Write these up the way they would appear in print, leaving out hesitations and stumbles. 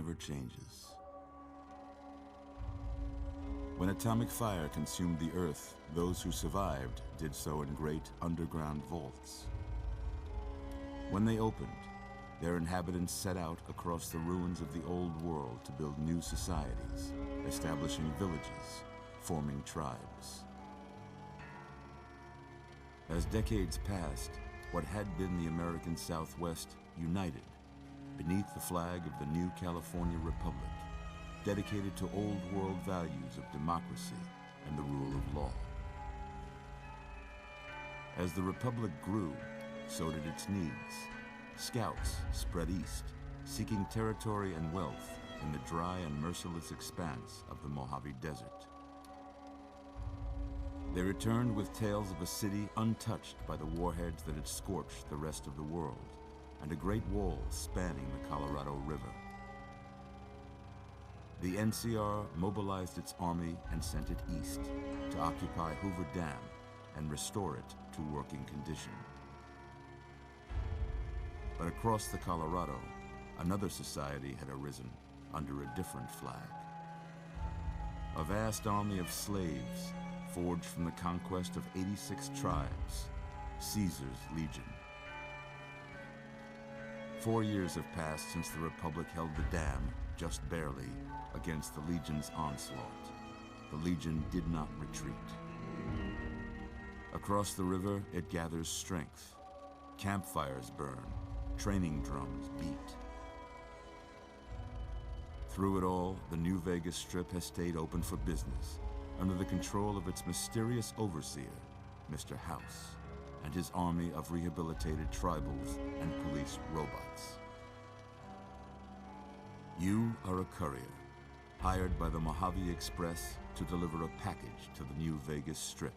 never changes. When atomic fire consumed the Earth, those who survived did so in great underground vaults. When they opened, their inhabitants set out across the ruins of the old world to build new societies, establishing villages, forming tribes. As decades passed, what had been the American Southwest united beneath the flag of the new California Republic, dedicated to old world values of democracy and the rule of law. As the Republic grew, so did its needs. Scouts spread east, seeking territory and wealth in the dry and merciless expanse of the Mojave Desert. They returned with tales of a city untouched by the warheads that had scorched the rest of the world, and a great wall spanning the Colorado River. The NCR mobilized its army and sent it east to occupy Hoover Dam and restore it to working condition. But across the Colorado, another society had arisen under a different flag. A vast army of slaves forged from the conquest of 86 tribes, Caesar's Legion. 4 years have passed since the Republic held the dam, just barely, against the Legion's onslaught. The Legion did not retreat. Across the river, it gathers strength. Campfires burn, training drums beat. Through it all, the New Vegas Strip has stayed open for business, under the control of its mysterious overseer, Mr. House, and his army of rehabilitated tribals and police robots. You are a courier, hired by the Mojave Express to deliver a package to the New Vegas Strip.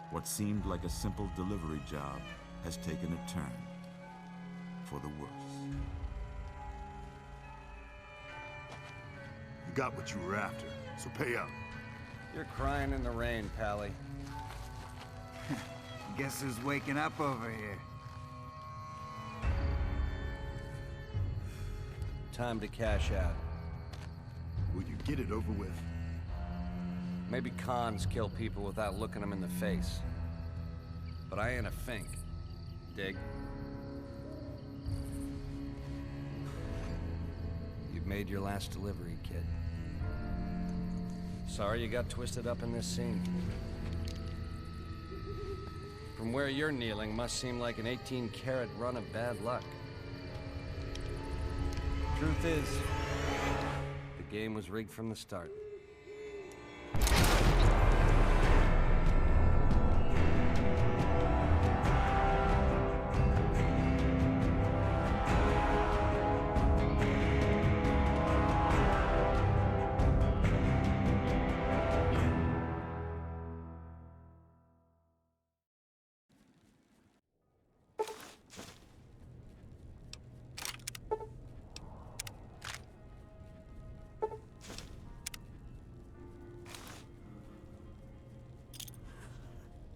What seemed like a simple delivery job has taken a turn for the worse. You got what you were after, so pay up. You're crying in the rain, Pally. Guess who's waking up over here? Time to cash out. Will you get it over with? Maybe cons kill people without looking them in the face. But I ain't a fink. Dig? You've made your last delivery, kid. Sorry you got twisted up in this scene. From where you're kneeling must seem like an 18-carat run of bad luck. Truth is, the game was rigged from the start.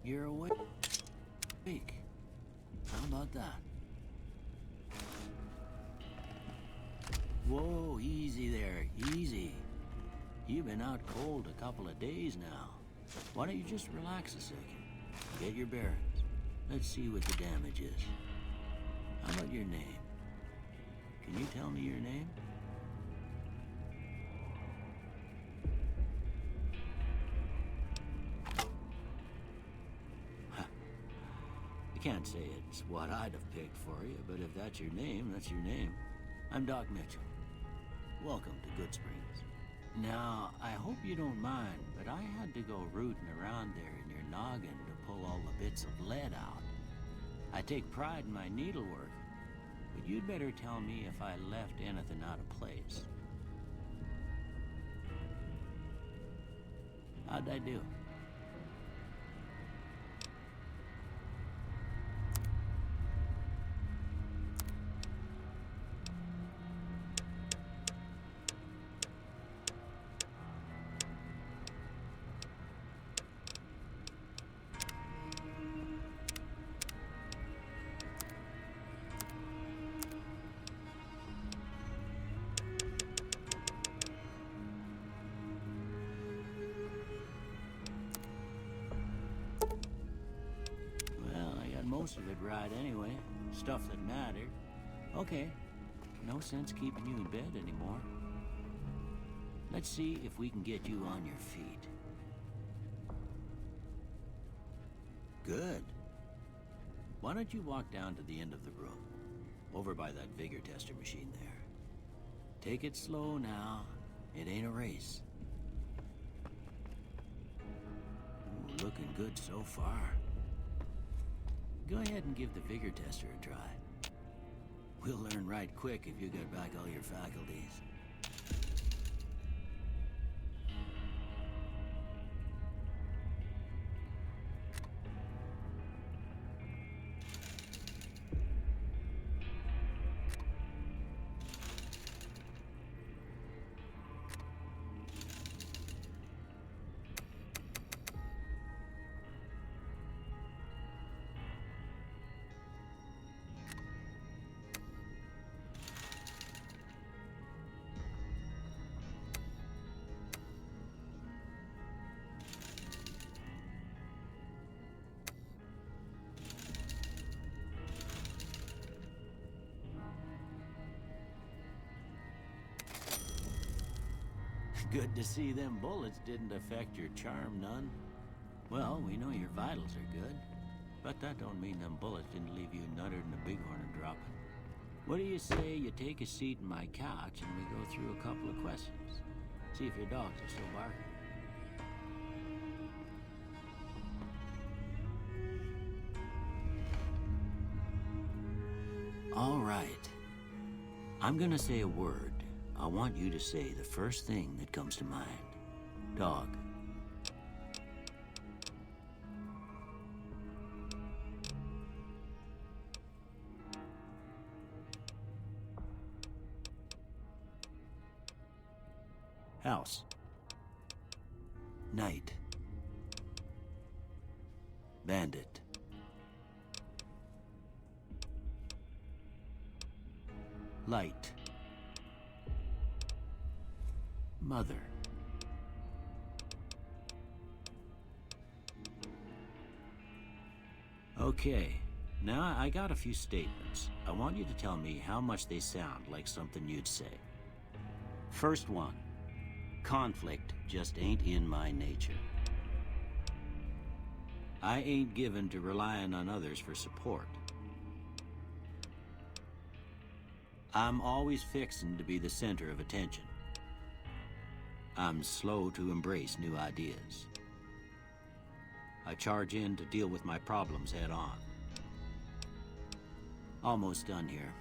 You're awake. How about that? Whoa, easy there, easy. You've been out cold a couple of days now. Why don't you just relax a second? Get your bearings. Let's see what the damage is. How about your name? Can you tell me your name? I can't say it's what I'd have picked for you, but if that's your name, that's your name. I'm Doc Mitchell. Welcome to Goodsprings. Now, I hope you don't mind, but I had to go rooting around there in your noggin to pull all the bits of lead out. I take pride in my needlework, but you'd better tell me if I left anything out of place. How'd I do? most of it right anyway. Stuff that mattered. Okay, no sense keeping you in bed anymore. Let's see if we can get you on your feet. Good. Why don't you walk down to the end of the room, over by that vigor tester machine there. Take it slow now. It ain't a race. Ooh, looking good so far. Go ahead and give the vigor tester a try. We'll learn right quick if you get back all your faculties. Good to see them bullets didn't affect your charm none. Well, we know your vitals are good, but that don't mean them bullets didn't leave you nuttered in a bighorn and dropping. What do you say you take a seat in my couch and we go through a couple of questions? See if your dogs are still barking. All right. I'm gonna say a word. I want you to say the first thing that comes to mind. Dog. House. Night. Bandit. Light. Mother. Okay, now I got a few statements. I want you to tell me how much they sound like something you'd say. First one, conflict just ain't in my nature. I ain't given to relying on others for support. I'm always fixin' to be the center of attention. I'm slow to embrace new ideas. I charge in to deal with my problems head on. Almost done here.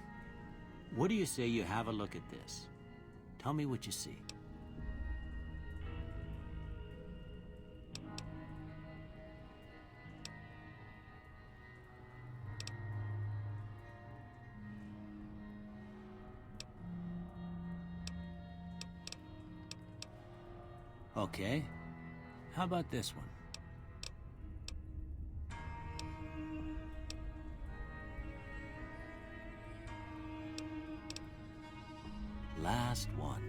What do you say you have a look at this? Tell me what you see. Okay. How about this one? Last one.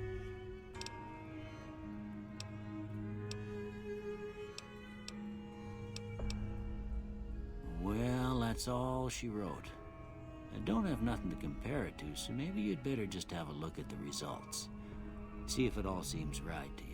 Well, that's all she wrote. I don't have nothing to compare it to, so maybe you'd better just have a look at the results. See if it all seems right to you.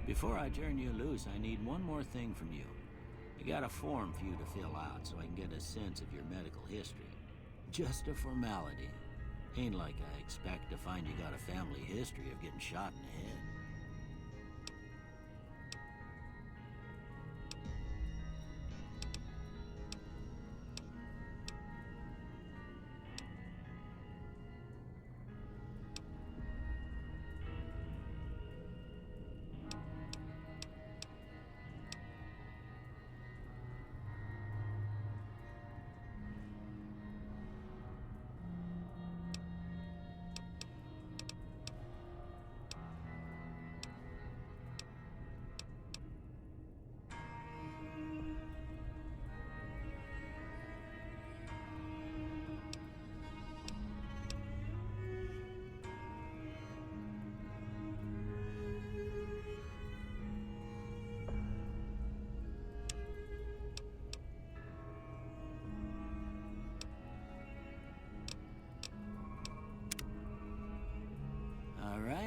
Before I turn you loose, I need one more thing from you. I got a form for you to fill out so I can get a sense of your medical history. Just a formality. Ain't like I expect to find you got a family history of getting shot in the head.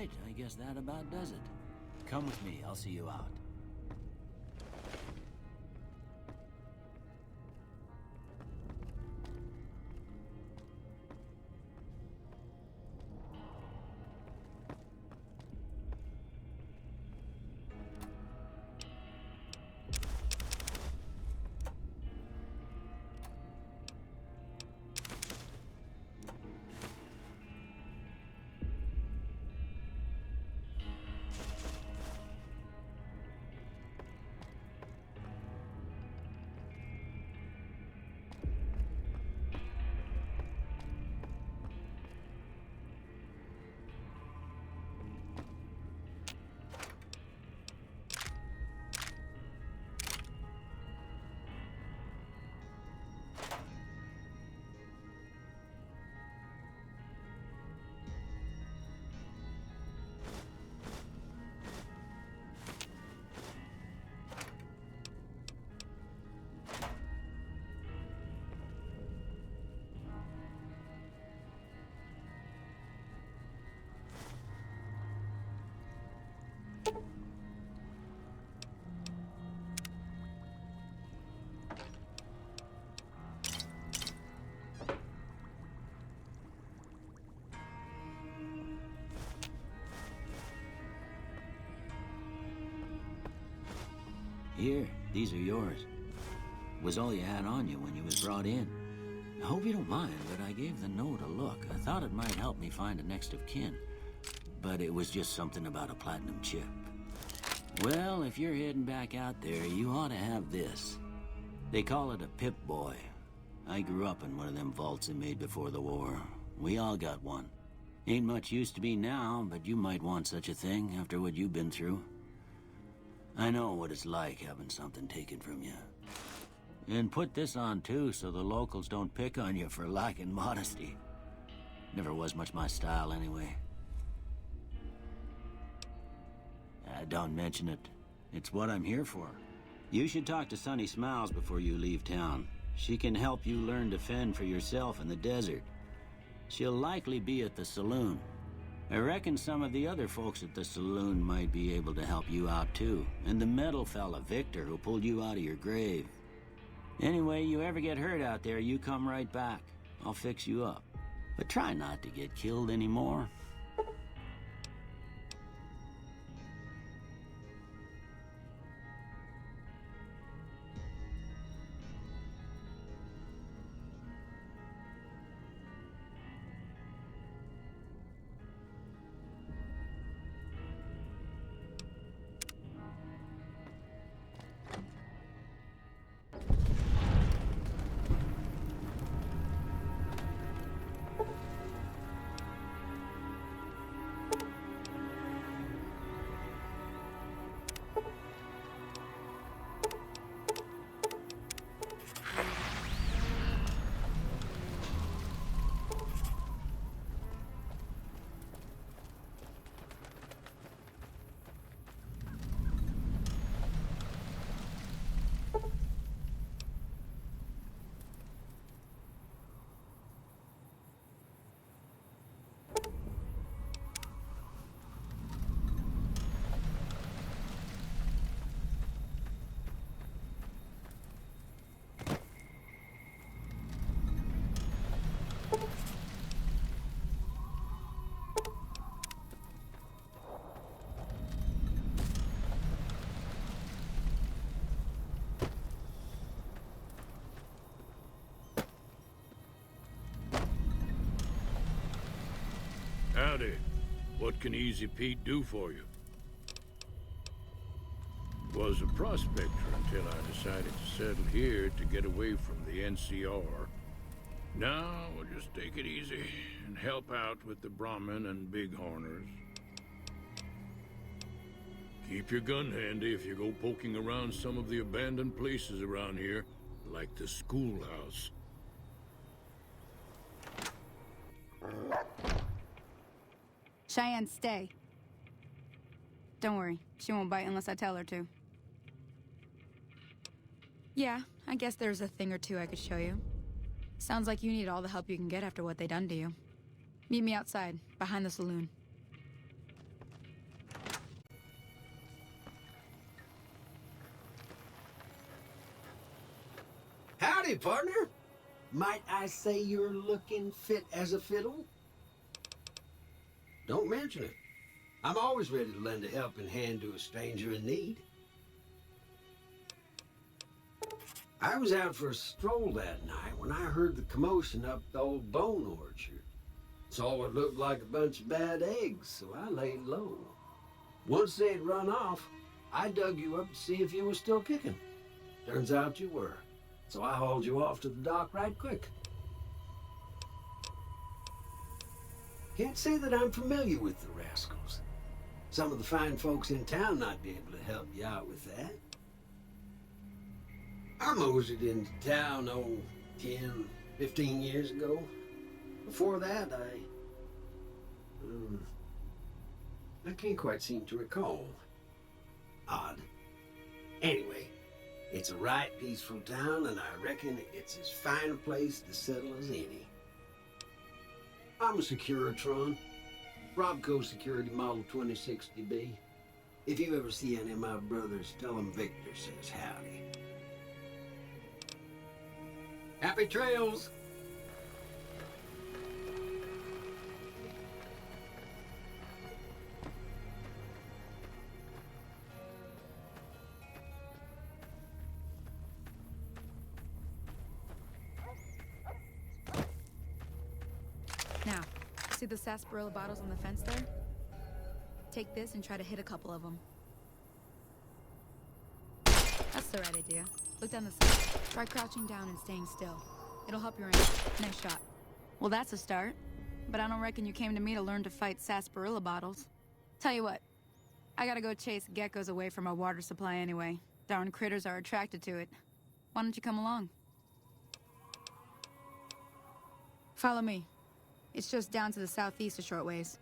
right, I guess that about does it. Come with me, I'll see you out. Here, these are yours. Was all you had on you when you was brought in. I hope you don't mind, but I gave the note a look. I thought it might help me find a next of kin. But it was just something about a platinum chip. Well, if you're heading back out there, you ought to have this. They call it a Pip-Boy. I grew up in one of them vaults they made before the war. We all got one. Ain't much use to me now, but you might want such a thing after what you've been through. I know what it's like having something taken from you. And put this on too, so the locals don't pick on you for lacking modesty. Never was much my style anyway. Don't mention it. It's what I'm here for. You should talk to Sunny Smiles before you leave town. She can help you learn to fend for yourself in the desert. She'll likely be at the saloon. I reckon some of the other folks at the saloon might be able to help you out too. And the metal fella, Victor, who pulled you out of your grave. Anyway, you ever get hurt out there, you come right back. I'll fix you up. But try not to get killed anymore. Howdy. What can Easy Pete do for you? Was a prospector until I decided to settle here to get away from the NCR. Now, we'll just take it easy and help out with the Brahmin and Bighorners. Keep your gun handy if you go poking around some of the abandoned places around here, like the schoolhouse. Cheyenne, stay. Don't worry, she won't bite unless I tell her to. Yeah, I guess there's a thing or two I could show you. Sounds like you need all the help you can get after what they done to you. Meet me outside, behind the saloon. Howdy, partner. Might I say you're looking fit as a fiddle? Don't mention it. I'm always ready to lend a helping hand to a stranger in need. I was out for a stroll that night when I heard the commotion up the old bone orchard. Saw what looked like a bunch of bad eggs, so I laid low. Once they'd run off, I dug you up to see if you were still kicking. Turns out you were, so I hauled you off to the dock right quick. Can't say that I'm familiar with the rascals. Some of the fine folks in town might be able to help you out with that. I moseyed into town, 10, 15 years ago. Before that, I can't quite seem to recall. Odd. Anyway, it's a right peaceful town, and I reckon it's as fine a place to settle as any. I'm a Securitron. Robco Security Model 2060B. If you ever see any of my brothers, tell them Victor says howdy. Happy trails! Now, see the sarsaparilla bottles on the fence there? Take this and try to hit a couple of them. That's the right idea. Look down the side. Try crouching down and staying still. It'll help your aim. Nice shot. Well, that's a start. But I don't reckon you came to me to learn to fight sarsaparilla bottles. Tell you what, I gotta go chase geckos away from our water supply anyway. Darn critters are attracted to it. Why don't you come along? Follow me. It's just down to the southeast a short ways.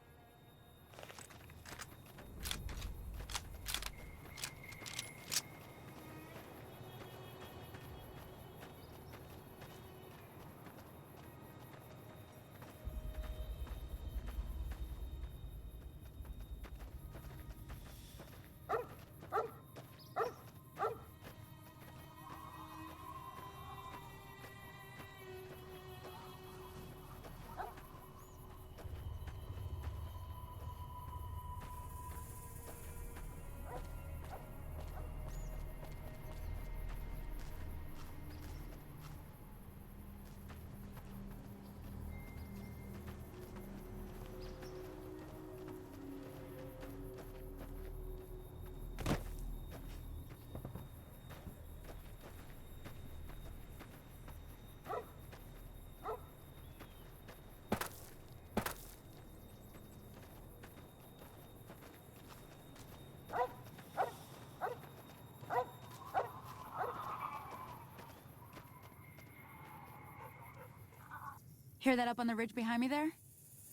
Hear that up on the ridge behind me there?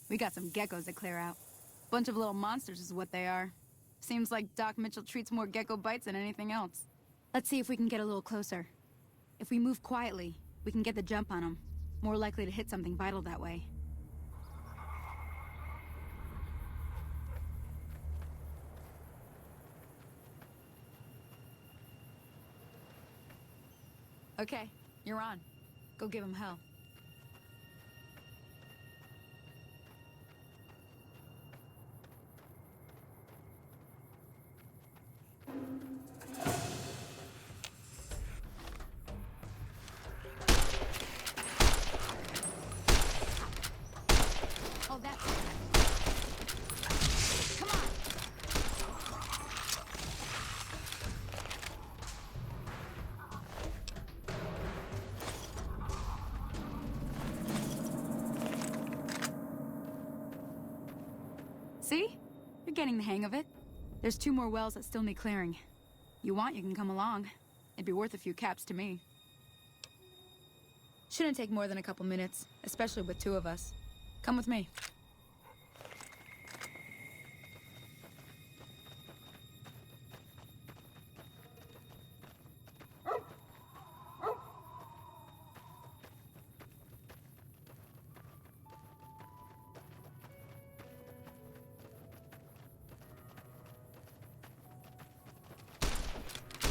We got some geckos to clear out. Bunch of little monsters is what they are. Seems like Doc Mitchell treats more gecko bites than anything else. Let's see if we can get a little closer. If we move quietly, we can get the jump on them. More likely to hit something vital that way. Okay, you're on. Go give him hell. Oh, that's it. Come on. See? You're getting the hang of it. There's 2 more wells that still need clearing. You want, you can come along. It'd be worth a few caps to me. Shouldn't take more than a couple minutes, especially with 2 of us. Come with me.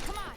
Come on!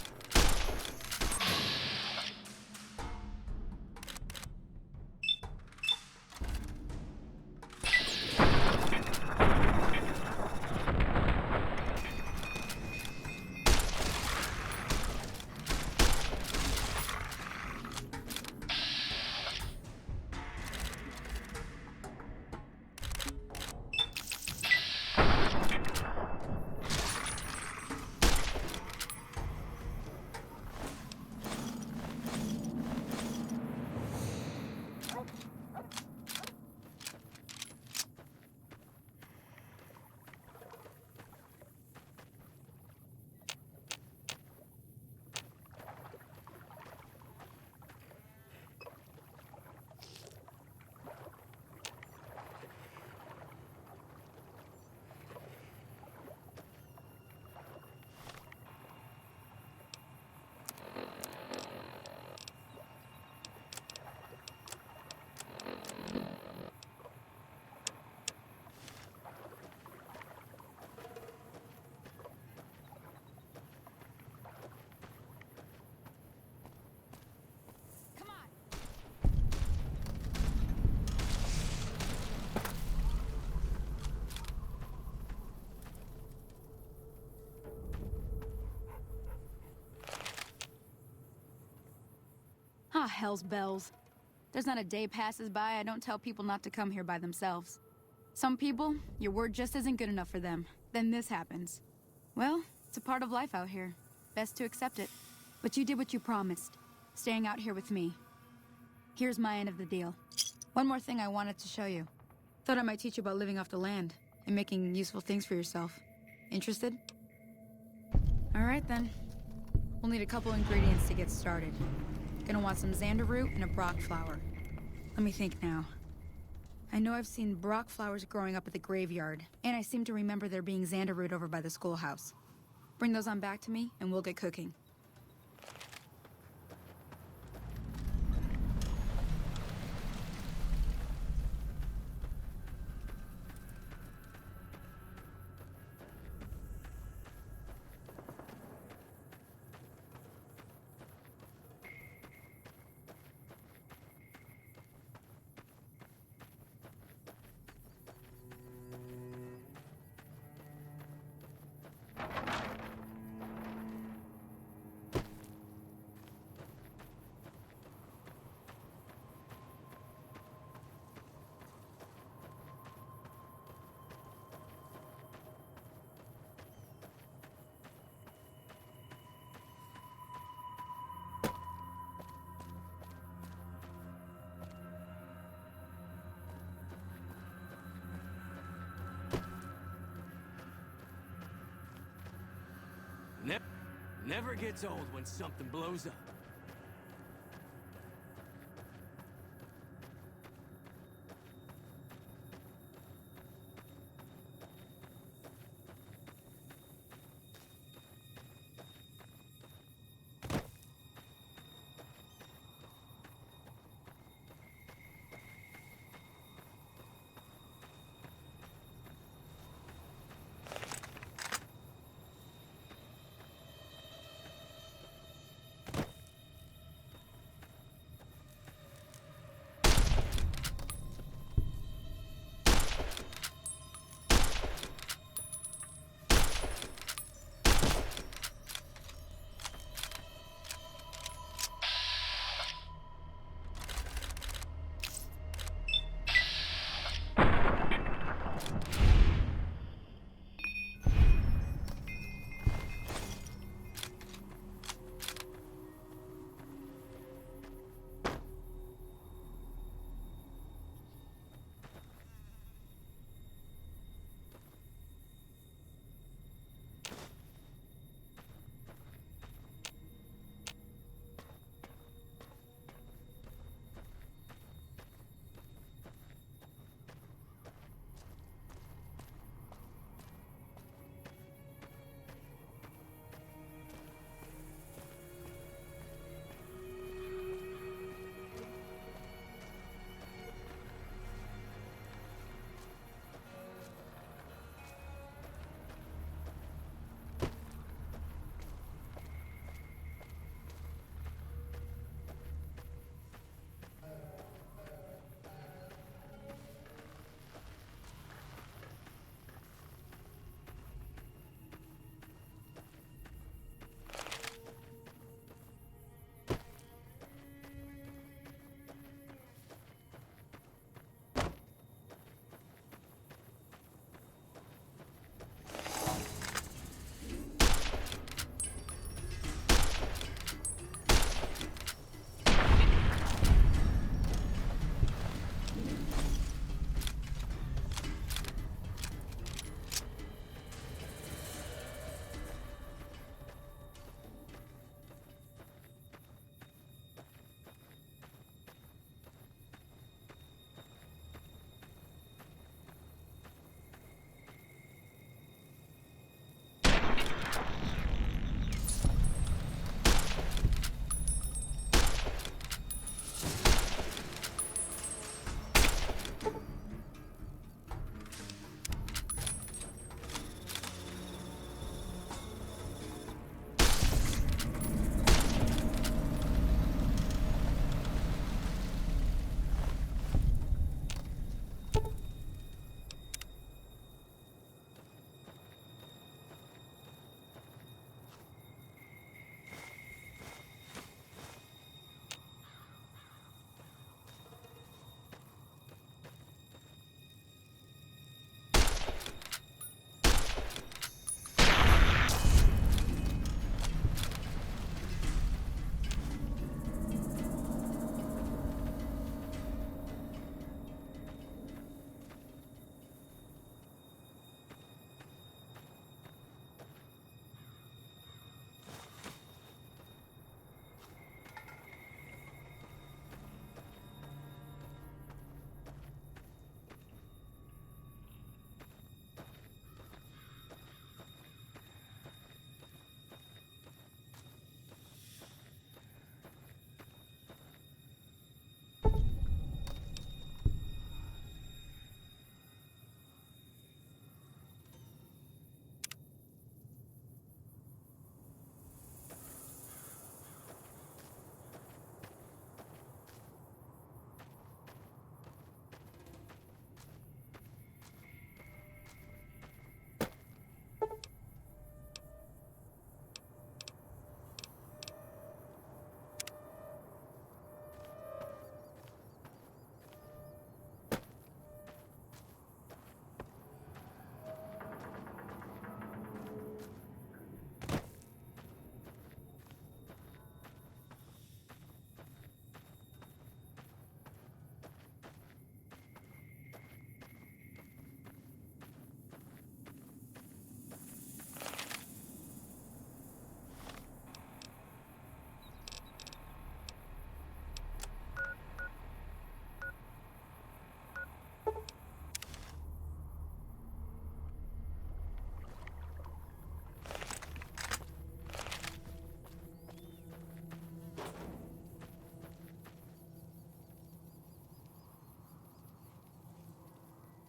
Ah, hell's bells. There's not a day passes by I don't tell people not to come here by themselves. Some people, your word just isn't good enough for them. Then this happens. Well, it's a part of life out here. Best to accept it. But you did what you promised, staying out here with me. Here's my end of the deal. One more thing I wanted to show you. Thought I might teach you about living off the land and making useful things for yourself. Interested? All right then. We'll need a couple ingredients to get started. Gonna want some xander root and a brock flower. Let me think now. I know I've seen brock flowers growing up at the graveyard, and I seem to remember there being xander root over by the schoolhouse. Bring those on back to me, and we'll get cooking. Never gets old when something blows up.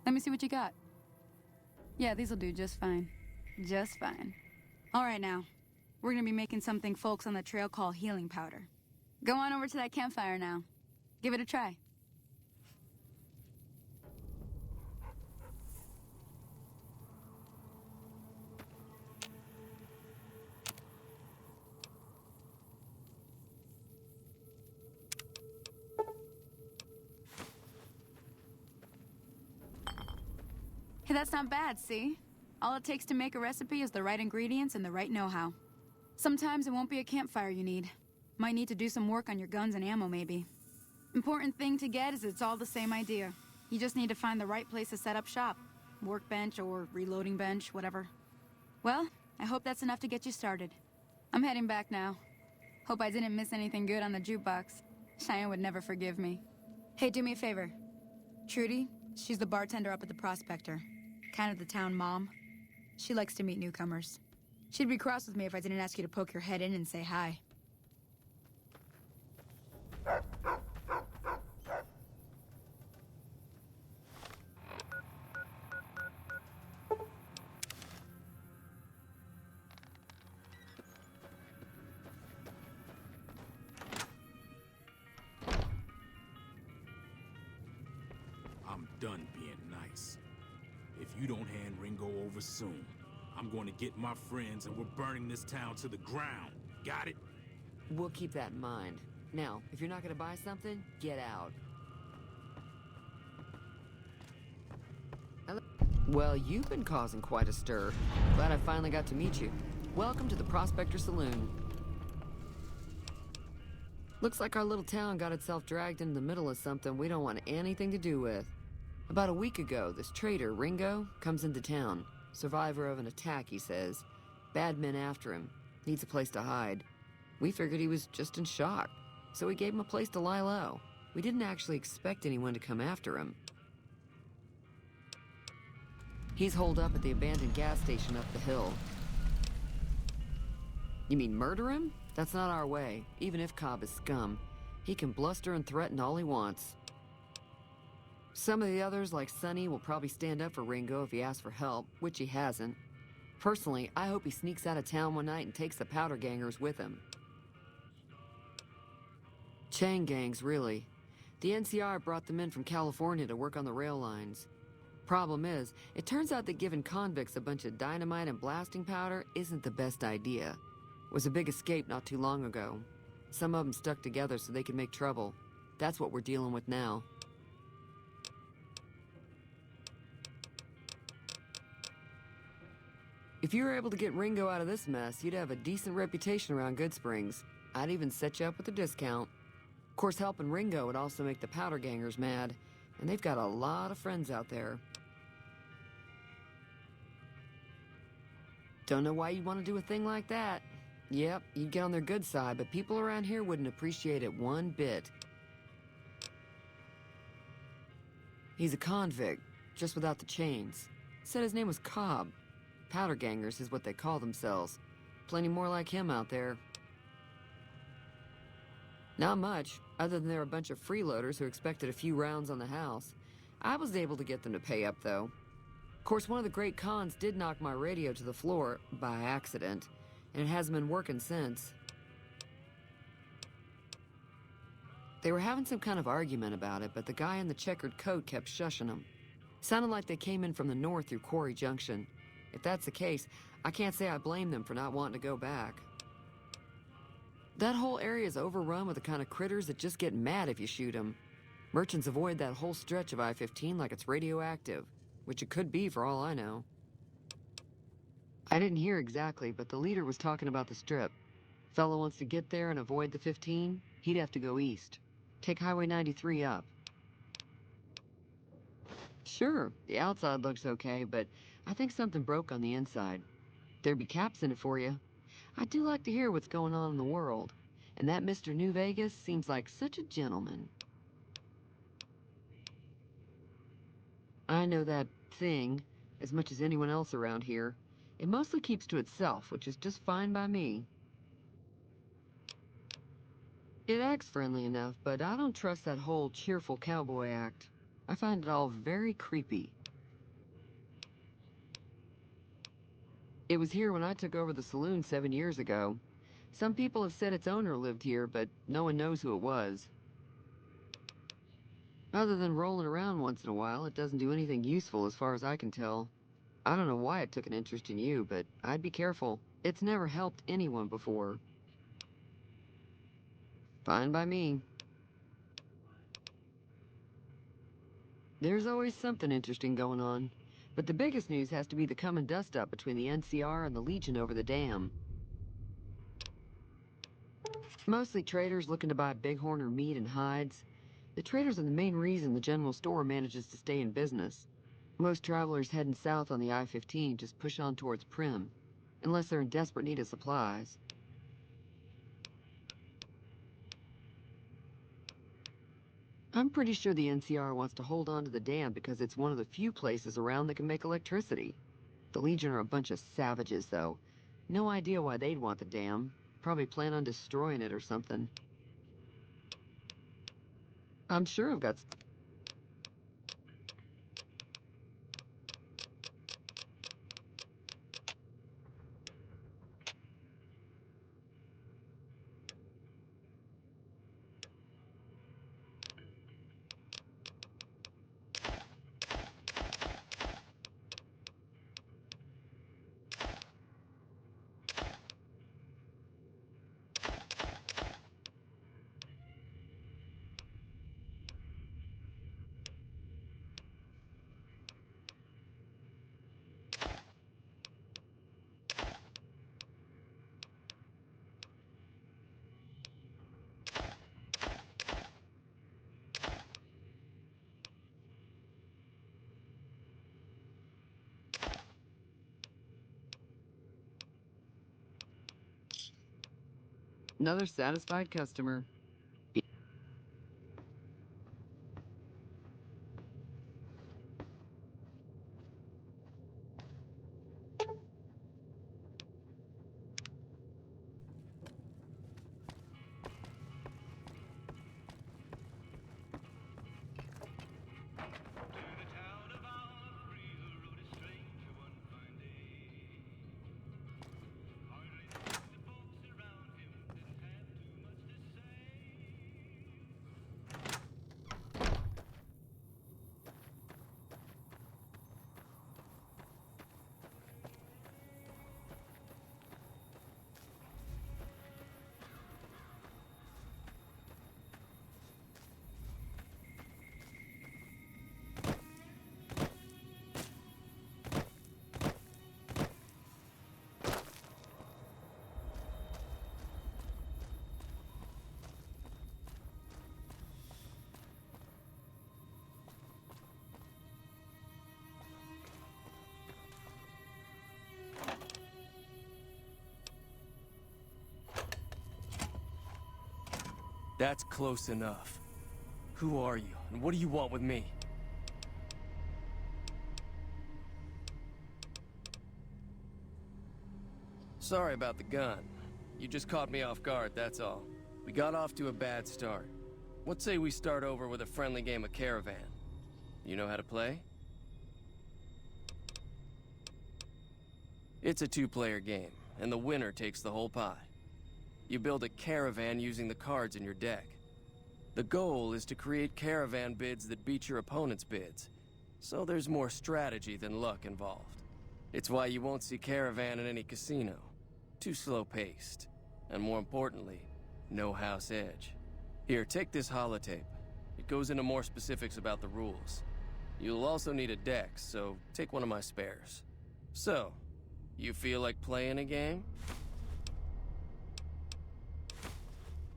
Let me see what you got. Yeah, these'll do just fine. Just fine. All right, now. We're gonna be making something folks on the trail call healing powder. Go on over to that campfire now. Give it a try. Hey, that's not bad, see? All it takes to make a recipe is the right ingredients and the right know-how. Sometimes it won't be a campfire you need. Might need to do some work on your guns and ammo, maybe. Important thing to get is it's all the same idea. You just need to find the right place to set up shop. Workbench or reloading bench, whatever. Well, I hope that's enough to get you started. I'm heading back now. Hope I didn't miss anything good on the jukebox. Cheyenne would never forgive me. Hey, do me a favor. Trudy, she's the bartender up at the Prospector. Kind of the town mom. She likes to meet newcomers. She'd be cross with me if I didn't ask you to poke your head in and say hi. I'm done being nice. If you don't hand Ringo over soon, I'm going to get my friends and we're burning this town to the ground. Got it? We'll keep that in mind. Now, if you're not gonna buy something, get out. Well, you've been causing quite a stir. Glad I finally got to meet you. Welcome to the Prospector Saloon. Looks like our little town got itself dragged into the middle of something we don't want anything to do with. About a week ago, this traitor, Ringo, comes into town. Survivor of an attack, he says. Bad men after him. Needs a place to hide. We figured he was just in shock, so we gave him a place to lie low. We didn't actually expect anyone to come after him. He's holed up at the abandoned gas station up the hill. You mean murder him? That's not our way, even if Cobb is scum. He can bluster and threaten all he wants. Some of the others, like Sonny, will probably stand up for Ringo if he asks for help, which he hasn't. Personally, I hope he sneaks out of town one night and takes the powder gangers with him. Chain gangs, really. The NCR brought them in from California to work on the rail lines. Problem is, it turns out that giving convicts a bunch of dynamite and blasting powder isn't the best idea. It was a big escape not too long ago. Some of them stuck together so they could make trouble. That's what we're dealing with now. If you were able to get Ringo out of this mess, you'd have a decent reputation around Goodsprings. I'd even set you up with a discount. Of course, helping Ringo would also make the powder gangers mad, and they've got a lot of friends out there. Don't know why you'd want to do a thing like that. Yep, you'd get on their good side, but people around here wouldn't appreciate it one bit. He's a convict, just without the chains. Said his name was Cobb. Powder gangers is what they call themselves. Plenty more like him out there. Not much, other than they're a bunch of freeloaders who expected a few rounds on the house. I was able to get them to pay up, though. Of course, one of the great cons did knock my radio to the floor, by accident, and it hasn't been working since. They were having some kind of argument about it, but the guy in the checkered coat kept shushing them. Sounded like they came in from the north through Quarry Junction. If that's the case, I can't say I blame them for not wanting to go back. That whole area is overrun with the kind of critters that just get mad if you shoot them. Merchants avoid that whole stretch of I-15 like it's radioactive, which it could be for all I know. I didn't hear exactly, but the leader was talking about the strip. Fellow wants to get there and avoid the 15, he'd have to go east. Take Highway 93 up. Sure, the outside looks okay, but I think something broke on the inside. There'd be caps in it for you. I do like to hear what's going on in the world, and that Mr. New Vegas seems like such a gentleman. I know that thing as much as anyone else around here. It mostly keeps to itself, which is just fine by me. It acts friendly enough, but I don't trust that whole cheerful cowboy act. I find it all very creepy. It was here when I took over the saloon 7 years ago. Some people have said its owner lived here, but no one knows who it was. Other than rolling around once in a while, it doesn't do anything useful as far as I can tell. I don't know why it took an interest in you, but I'd be careful. It's never helped anyone before. Fine by me. There's always something interesting going on. But the biggest news has to be the coming dust-up between the NCR and the Legion over the dam. Mostly traders looking to buy bighorn or meat and hides. The traders are the main reason the general store manages to stay in business. Most travelers heading south on the I-15 just push on towards Prim, unless they're in desperate need of supplies. I'm pretty sure the NCR wants to hold on to the dam because it's one of the few places around that can make electricity. The Legion are a bunch of savages, though. No idea why they'd want the dam. Probably plan on destroying it or something. I'm sure I've got... Another satisfied customer. That's close enough. Who are you, and what do you want with me? Sorry about the gun. You just caught me off guard, that's all. We got off to a bad start. What say we start over with a friendly game of Caravan? You know how to play? It's a two-player game, and the winner takes the whole pot. You build a caravan using the cards in your deck. The goal is to create caravan bids that beat your opponent's bids, so there's more strategy than luck involved. It's why you won't see caravan in any casino. Too slow-paced, and more importantly, no house edge. Here, take this holotape. It goes into more specifics about the rules. You'll also need a deck, so take one of my spares. So, you feel like playing a game?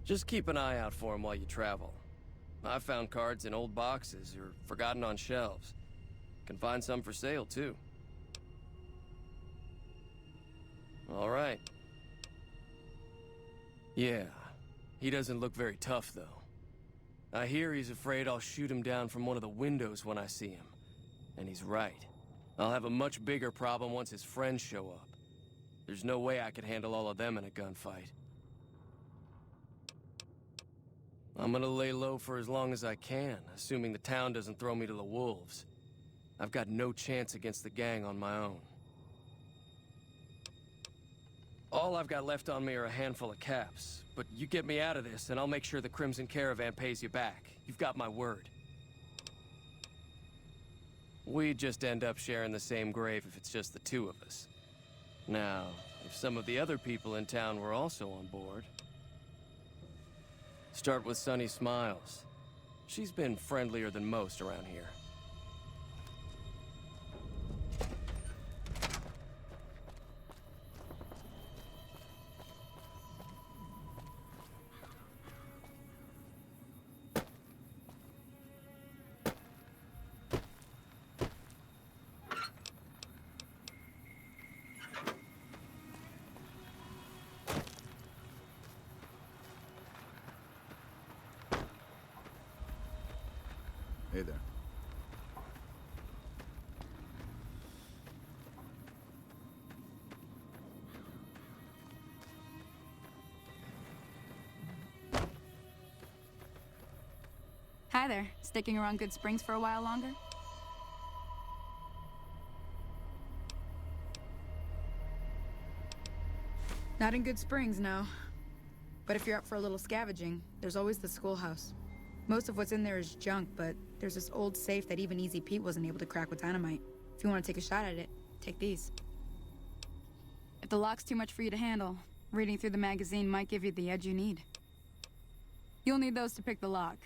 Just keep an eye out for them while you travel. I've found cards in old boxes or forgotten on shelves. Can find some for sale, too. All right. Yeah, he doesn't look very tough, though. I hear he's afraid I'll shoot him down from one of the windows when I see him. And he's right. I'll have a much bigger problem once his friends show up. There's no way I could handle all of them in a gunfight. I'm gonna lay low for as long as I can, assuming the town doesn't throw me to the wolves. I've got no chance against the gang on my own. All I've got left on me are a handful of caps. But you get me out of this, and I'll make sure the Crimson Caravan pays you back. You've got my word. We just end up sharing the same grave if it's just the two of us. Now, if some of the other people in town were also on board... Start with Sunny Smiles. She's been friendlier than most around here. Hey there. Hi there. Sticking around Goodsprings for a while longer? Not in Goodsprings, no. But if you're up for a little scavenging, there's always the schoolhouse. Most of what's in there is junk, but there's this old safe that even Easy Pete wasn't able to crack with dynamite. If you want to take a shot at it, take these. If the lock's too much for you to handle, reading through the magazine might give you the edge you need. You'll need those to pick the lock.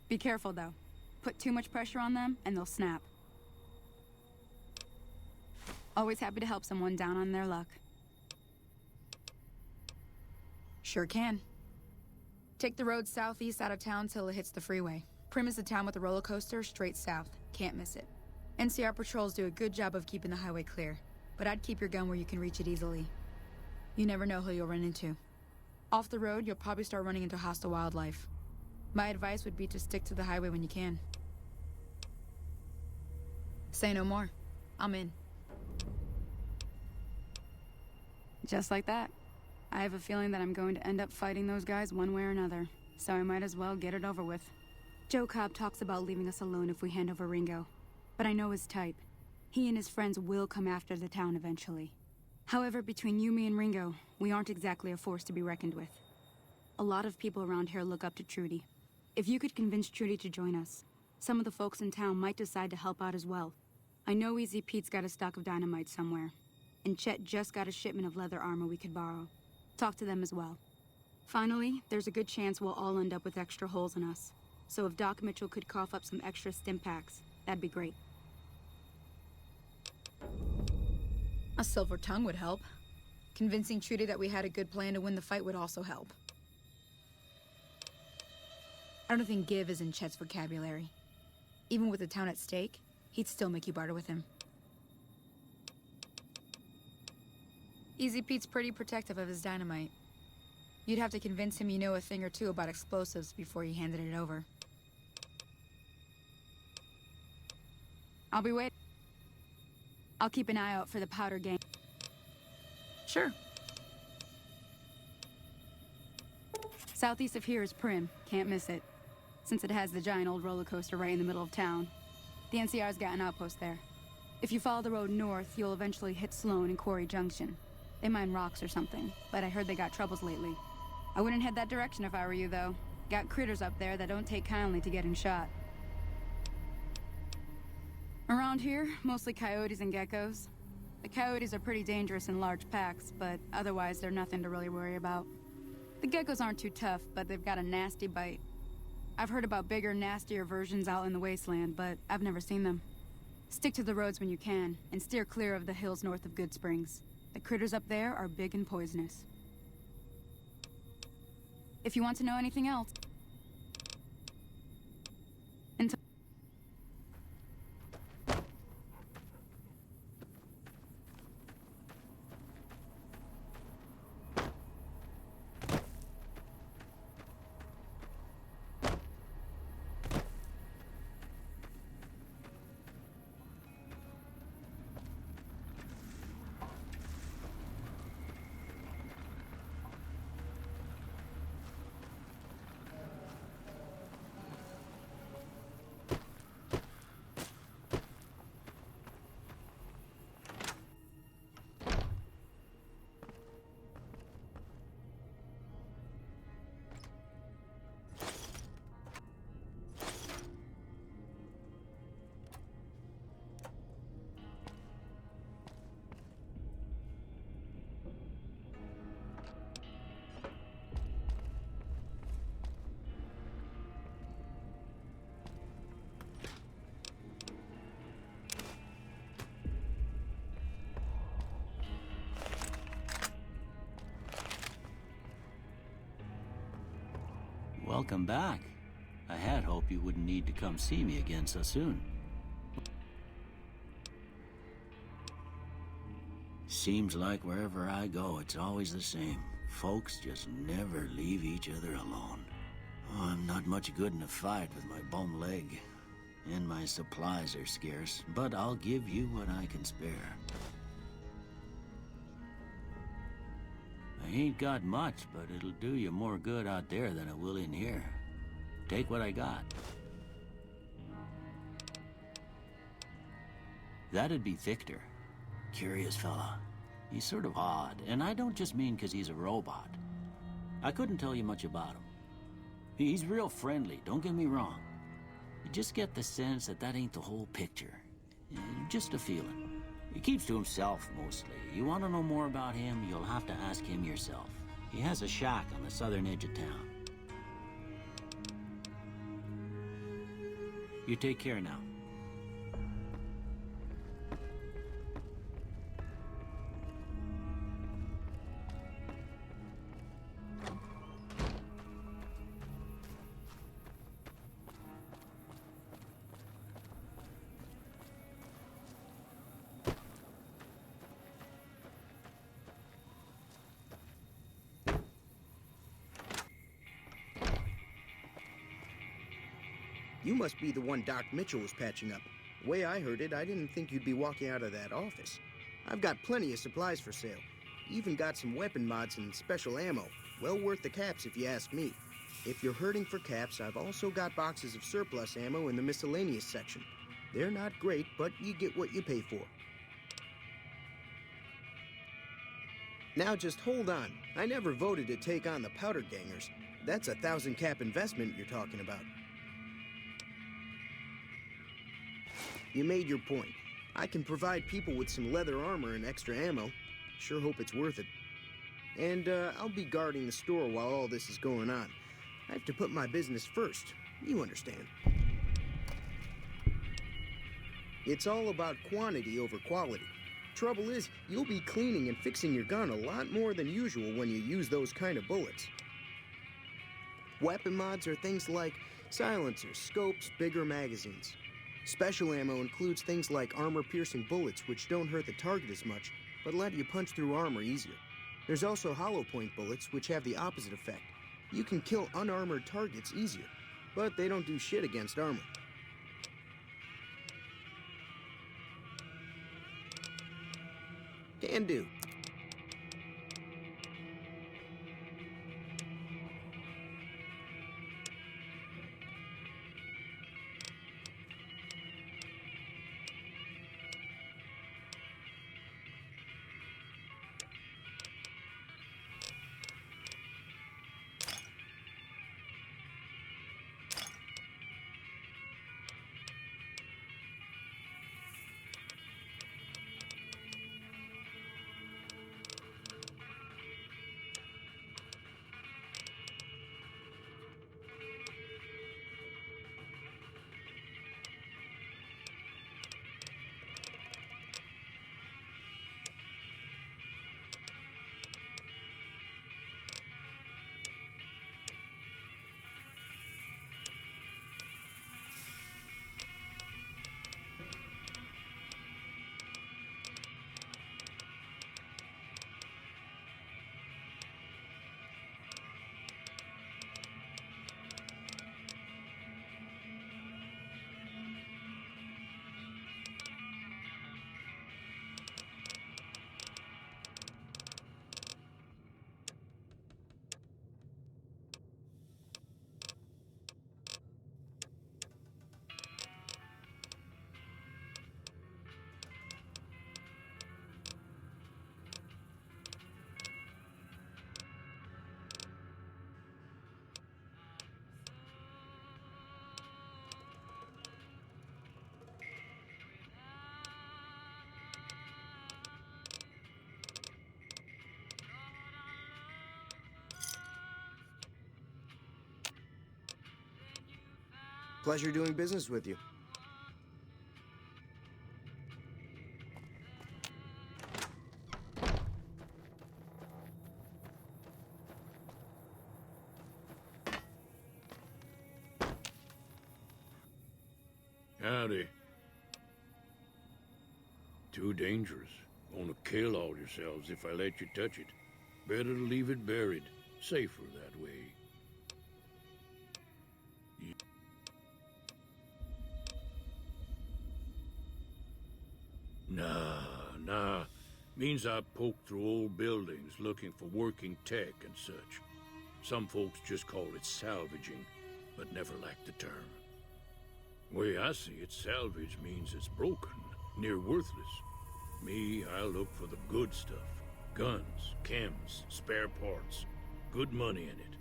Be careful, though. Put too much pressure on them, and they'll snap. Always happy to help someone down on their luck. Sure can. Take the road southeast out of town till it hits the freeway. Prim is the town with the roller coaster straight south. Can't miss it. NCR patrols do a good job of keeping the highway clear, but I'd keep your gun where you can reach it easily. You never know who you'll run into. Off the road, you'll probably start running into hostile wildlife. My advice would be to stick to the highway when you can. Say no more. I'm in. Just like that. I have a feeling that I'm going to end up fighting those guys one way or another, so I might as well get it over with. Joe Cobb talks about leaving us alone if we hand over Ringo, but I know his type. He and his friends will come after the town eventually. However, between you, me, and Ringo, we aren't exactly a force to be reckoned with. A lot of people around here look up to Trudy. If you could convince Trudy to join us, some of the folks in town might decide to help out as well. I know Easy Pete's got a stock of dynamite somewhere, and Chet just got a shipment of leather armor we could borrow. Talk to them as well. Finally, there's a good chance we'll all end up with extra holes in us. So if Doc Mitchell could cough up some extra stim packs, that'd be great. A silver tongue would help. Convincing Trudy that we had a good plan to win the fight would also help. I don't think give is in Chet's vocabulary. Even with the town at stake, he'd still make you barter with him. Easy Pete's pretty protective of his dynamite. You'd have to convince him you know a thing or two about explosives before you handed it over. I'll be waiting. I'll keep an eye out for the powder gang. Sure. Southeast of here is Prim. Can't miss it. Since it has the giant old roller coaster right in the middle of town. The NCR's got an outpost there. If you follow the road north, you'll eventually hit Sloan and Quarry Junction. They mine rocks or something, but I heard they got troubles lately. I wouldn't head that direction if I were you, though. Got critters up there that don't take kindly to getting shot. Around here, mostly coyotes and geckos. The coyotes are pretty dangerous in large packs, but otherwise they're nothing to really worry about. The geckos aren't too tough, but they've got a nasty bite. I've heard about bigger, nastier versions out in the wasteland, but I've never seen them. Stick to the roads when you can, and steer clear of the hills north of Goodsprings. The critters up there are big and poisonous. If you want to know anything else... Until... Welcome back. I had hoped you wouldn't need to come see me again so soon. Seems like wherever I go, it's always the same. Folks just never leave each other alone. Oh, I'm not much good in a fight with my bum leg. And my supplies are scarce, but I'll give you what I can spare. I ain't got much, but it'll do you more good out there than it will in here. Take what I got. That'd be Victor. Curious fella. He's sort of odd, and I don't just mean 'cause he's a robot. I couldn't tell you much about him. He's real friendly, don't get me wrong. You just get the sense that that ain't the whole picture. Just a feeling. He keeps to himself, mostly. You want to know more about him, you'll have to ask him yourself. He has a shack on the southern edge of town. You take care now. You must be the one Doc Mitchell was patching up. The way I heard it, I didn't think you'd be walking out of that office. I've got plenty of supplies for sale. Even got some weapon mods and special ammo. Well worth the caps if you ask me. If you're hurting for caps, I've also got boxes of surplus ammo in the miscellaneous section. They're not great, but you get what you pay for. Now just hold on. I never voted to take on the powder gangers. That's a 1,000 cap investment you're talking about. You made your point. I can provide people with some leather armor and extra ammo. Sure hope it's worth it. And I'll be guarding the store while all this is going on. I have to put my business first. You understand. It's all about quantity over quality. Trouble is, you'll be cleaning and fixing your gun a lot more than usual when you use those kind of bullets. Weapon mods are things like silencers, scopes, bigger magazines. Special ammo includes things like armor-piercing bullets, which don't hurt the target as much, but let you punch through armor easier. There's also hollow point bullets, which have the opposite effect. You can kill unarmored targets easier, but they don't do shit against armor. Can do. Pleasure doing business with you. Howdy. Too dangerous. Gonna kill all yourselves if I let you touch it. Better to leave it buried. Safer that way. Nah. Means I poke through old buildings looking for working tech and such. Some folks just call it salvaging, but never liked the term. Way I see it, salvage means it's broken, near worthless. Me, I look for the good stuff. Guns, chems, spare parts. Good money in it.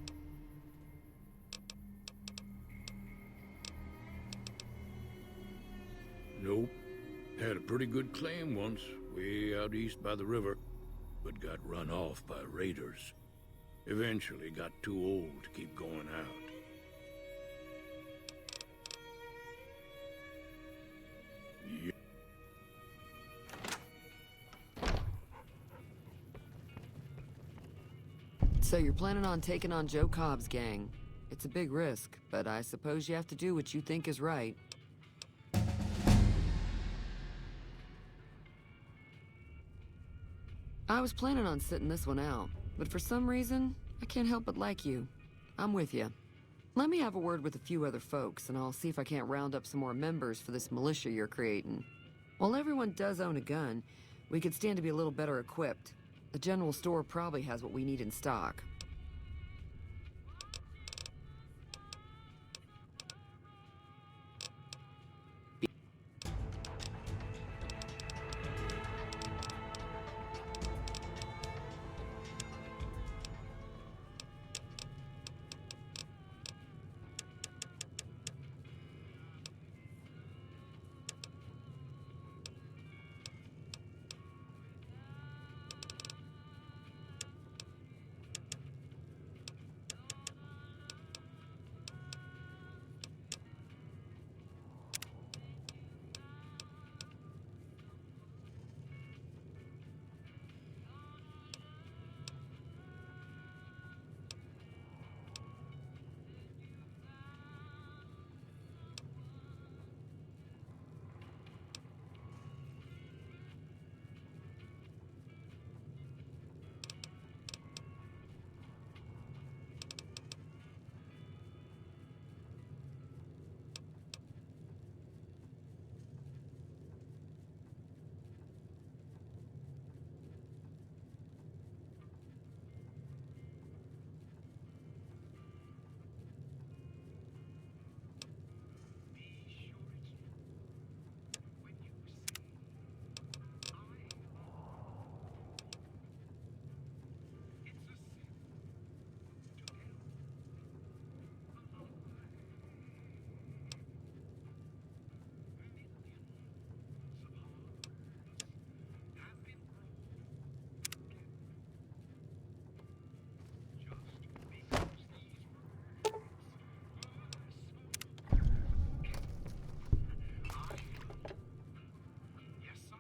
Nope. Had a pretty good claim once, way out east by the river, but got run off by raiders. Eventually got too old to keep going out. So you're planning on taking on Joe Cobb's gang. It's a big risk, but I suppose you have to do what you think is right. I was planning on sitting this one out, but for some reason, I can't help but like you. I'm with you. Let me have a word with a few other folks, and I'll see if I can't round up some more members for this militia you're creating. While everyone does own a gun, we could stand to be a little better equipped. The general store probably has what we need in stock.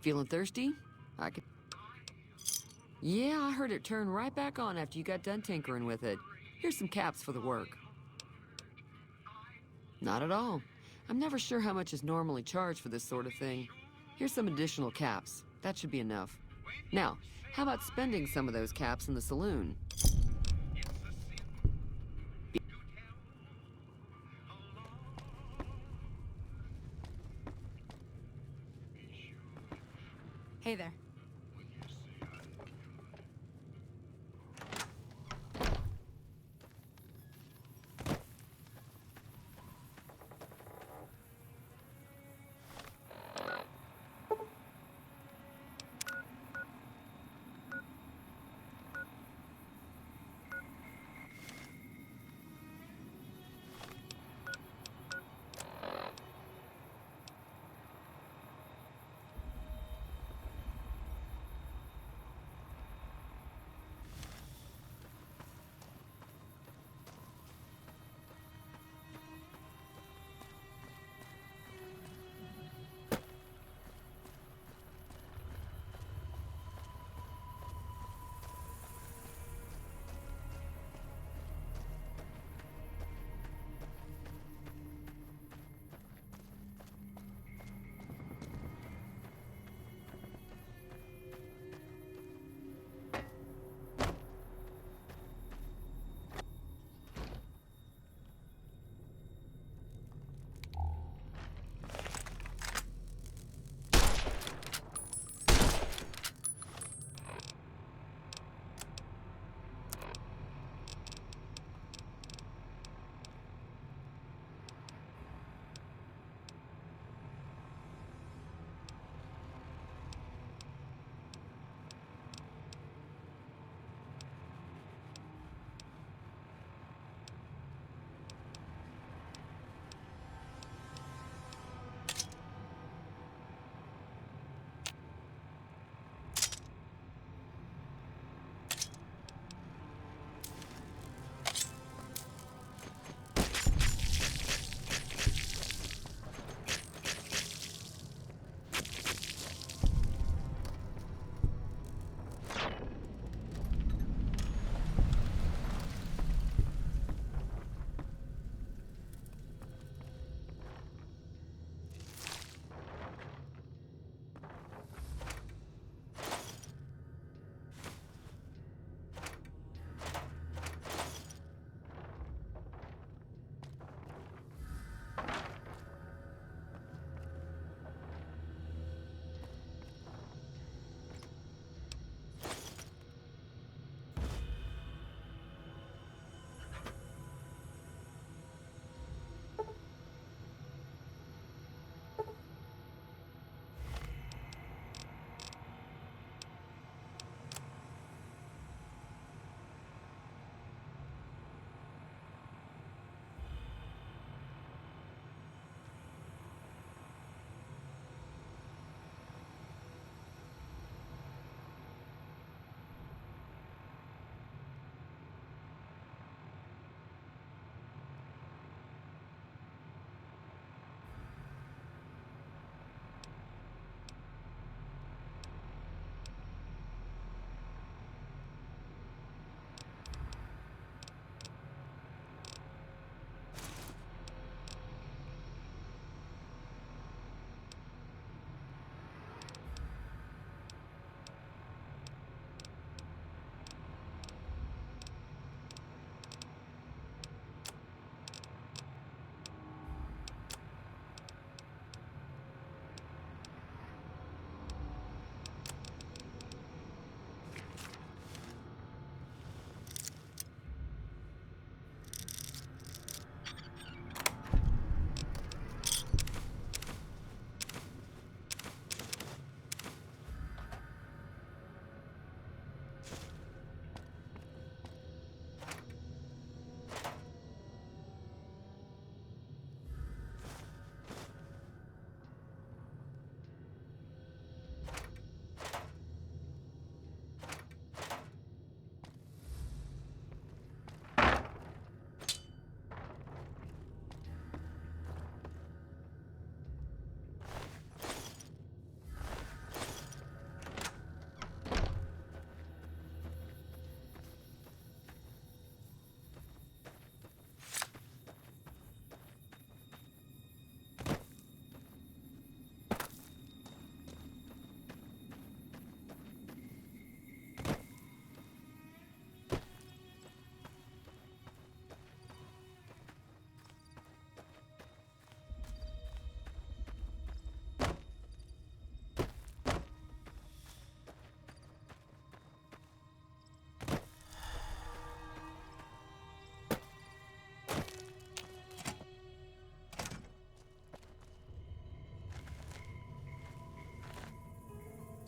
Feeling thirsty? I could... Yeah, I heard it turn right back on after you got done tinkering with it. Here's some caps for the work. Not at all. I'm never sure how much is normally charged for this sort of thing. Here's some additional caps. That should be enough. Now, how about spending some of those caps in the saloon? Hey there.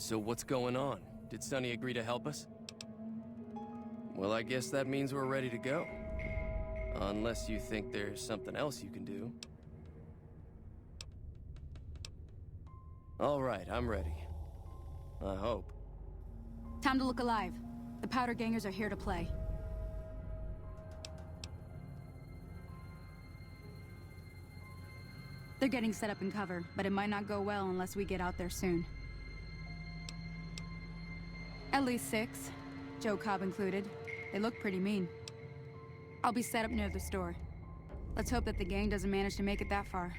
So what's going on? Did Sonny agree to help us? Well, I guess that means we're ready to go. Unless you think there's something else you can do. All right, I'm ready. I hope. Time to look alive. The Powder Gangers are here to play. They're getting set up in cover, but it might not go well unless we get out there soon. At least 6, Joe Cobb included. They look pretty mean. I'll be set up near the store. Let's hope that the gang doesn't manage to make it that far.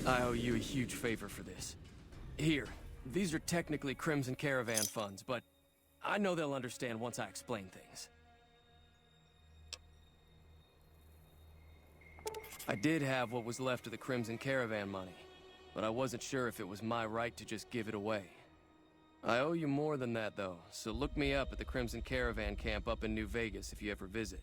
I owe you a huge favor for this. Here, these are technically Crimson Caravan funds, but I know they'll understand once I explain things. I did have what was left of the Crimson Caravan money, but I wasn't sure if it was my right to just give it away. I owe you more than that, though, so look me up at the Crimson Caravan camp up in New Vegas if you ever visit.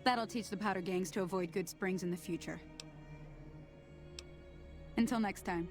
That'll teach the Powder Gangs to avoid Goodsprings in the future. Until next time.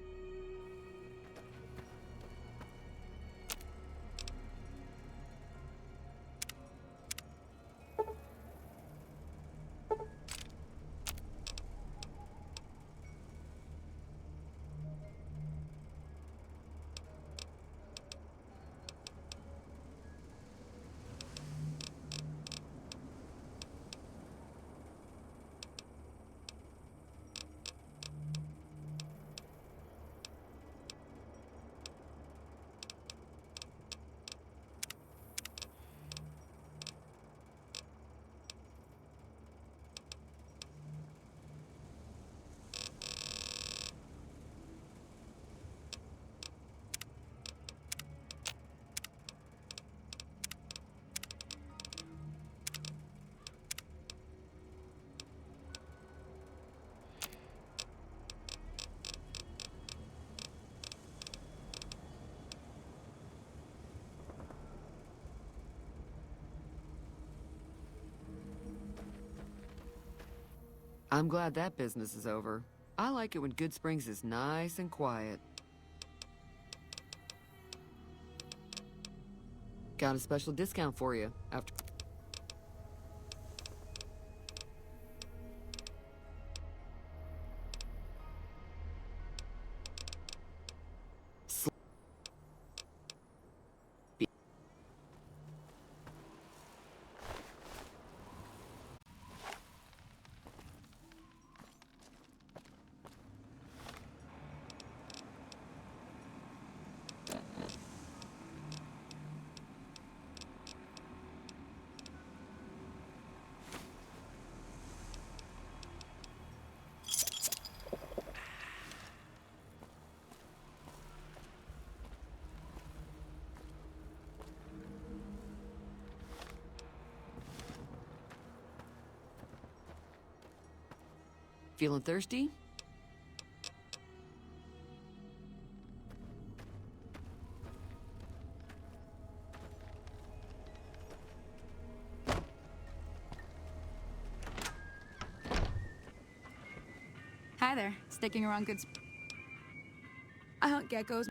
I'm glad that business is over. I like it when Goodsprings is nice and quiet. Got a special discount for you after... Feeling thirsty? Hi there. Sticking around I hunt geckos.